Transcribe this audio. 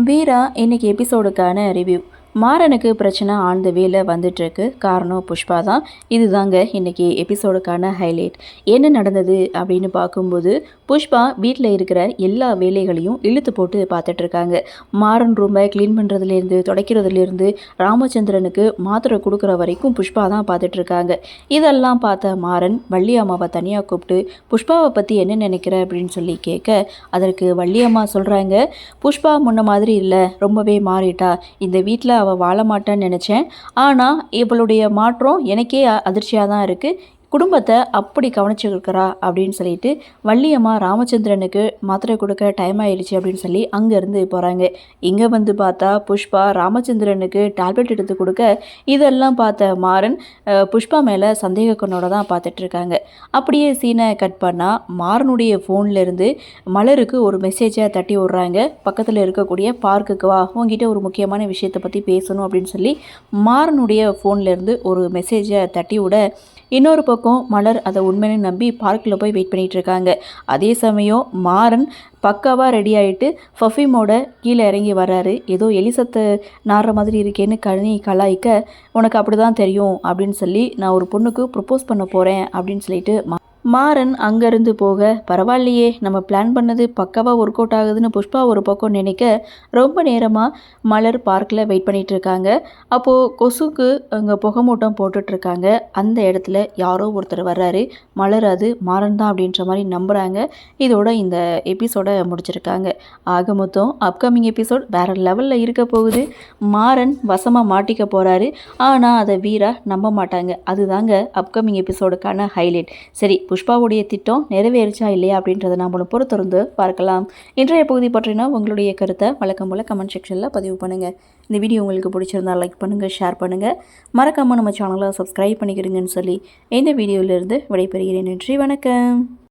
வீரா இன்னைக்கு எபிசோடுக்கான ரிவ்யூ. மாறனுக்கு பிரச்சனை on the வேல வந்துட்டுருக்கு. காரணம் புஷ்பா தான். இதுதாங்க இன்னைக்கு எபிசோடுக்கான ஹைலைட். என்ன நடந்தது அப்படின்னு பார்க்கும்போது, புஷ்பா வீட்டில் இருக்கிற எல்லா வேலைகளையும் இழுத்து போட்டு பார்த்துட்ருக்காங்க. மாறன் ரூமை க்ளீன் பண்ணுறதுலேருந்து, துடைக்கிறதுலேருந்து, ராமச்சந்திரனுக்கு மாத்திரை கொடுக்குற வரைக்கும் புஷ்பா தான் பார்த்துட்ருக்காங்க. இதெல்லாம் பார்த்த மாறன் வள்ளி அம்மாவை தனியாக கூப்பிட்டு புஷ்பாவை பற்றி என்ன நினைக்கிற அப்படின்னு சொல்லி கேட்க, அதற்கு வள்ளி அம்மா சொல்கிறாங்க, புஷ்பா முன்ன மாதிரி இல்லை, ரொம்பவே மாறிட்டா. இந்த வீட்டில் அவள் வாழ மாட்டான்னு நினச்சேன். ஆனால் இவளுடைய மாற்றம் எனக்கே அதிர்ச்சியாக தான் இருக்குது. குடும்பத்தை அப்படி கவனிச்சுருக்கிறா அப்படின்னு சொல்லிட்டு வள்ளியம்மா ராமச்சந்திரனுக்கு மாத்திரை கொடுக்க டைம் ஆயிடுச்சு அப்படின்னு சொல்லி அங்கேருந்து போகிறாங்க. இங்கே வந்து பார்த்தா புஷ்பா ராமச்சந்திரனுக்கு டேப்லெட் எடுத்து கொடுக்க, இதெல்லாம் பார்த்த மாறன் புஷ்பா மேலே சந்தேக கண்ணோட தான் பார்த்துட்ருக்காங்க. அப்படியே சீனை கட் பண்ணால் மாறனுடைய ஃபோன்லேருந்து மலருக்கு ஒரு மெசேஜை தட்டி விட்றாங்க. பக்கத்தில் இருக்கக்கூடிய பார்க்குக்கு வா, உங்ககிட்ட ஒரு முக்கியமான விஷயத்தை பற்றி பேசணும் அப்படின்னு சொல்லி மாறனுடைய ஃபோன்லேருந்து ஒரு மெசேஜை தட்டி விட, இன்னொரு பக்கம் மலர் அதை உண்மைன்னு நம்பி பார்க்கில் போய் வெயிட் பண்ணிகிட்டு இருக்காங்க. அதே சமயம் மாறன் பக்காவாக ரெடி ஆகிட்டு ஃபஃபீமோட கீழே இறங்கி வர்றாரு. ஏதோ எலிசத்து நாடுற மாதிரி இருக்கேன்னு கலாய்க்க, உனக்கு அப்படி தான் தெரியும் அப்படின்னு சொல்லி நான் ஒரு பொண்ணுக்கு ப்ரப்போஸ் பண்ண போகிறேன் அப்படின்னு சொல்லிட்டு மாறன் அங்கேருந்து போக, பரவாயில்லையே நம்ம பிளான் பண்ணது பக்காவாக ஒர்க் அவுட் ஆகுதுன்னு புஷ்பா ஒரு பக்கம் நினைக்க, ரொம்ப நேரமாக மலர் பார்க்கில் வெயிட் பண்ணிகிட்டு இருக்காங்க. அப்போது கொசுக்கு அங்கே புகைமூட்டம் போட்டுட்ருக்காங்க. அந்த இடத்துல யாரோ ஒருத்தர் வர்றாரு. மலர் அது மாறன் தான் அப்படின்ற மாதிரி நம்புகிறாங்க. இதோட இந்த எபிசோடை முடிச்சிருக்காங்க. ஆக மொத்தம் அப்கமிங் எபிசோட் வேறு லெவலில் இருக்க போகுது. மாறன் வசமாக மாட்டிக்க போகிறாரு. ஆனால் அதை வீரா நம்ப மாட்டாங்க. அதுதாங்க அப்கமிங் எபிசோடுக்கான ஹைலைட். சரி, புஷ்பாவுடைய திட்டம் நிறைவேறிச்சா இல்லையா அப்படின்றத நாமளும் பொறுத்திருந்து பார்க்கலாம். இன்றைய பகுதி பற்றினா உங்களுடைய கருத்தை வழக்கம் போல் கமெண்ட் செக்ஷனில் பதிவு பண்ணுங்கள். இந்த வீடியோ உங்களுக்கு பிடிச்சிருந்தால் லைக் பண்ணுங்கள், ஷேர் பண்ணுங்கள். மறக்காமல் நம்ம சேனலை சப்ஸ்கிரைப் பண்ணிக்கிறீங்கன்னு சொல்லி இந்த வீடியோவிலிருந்து விடைபெறுகிறேன். நன்றி, வணக்கம்.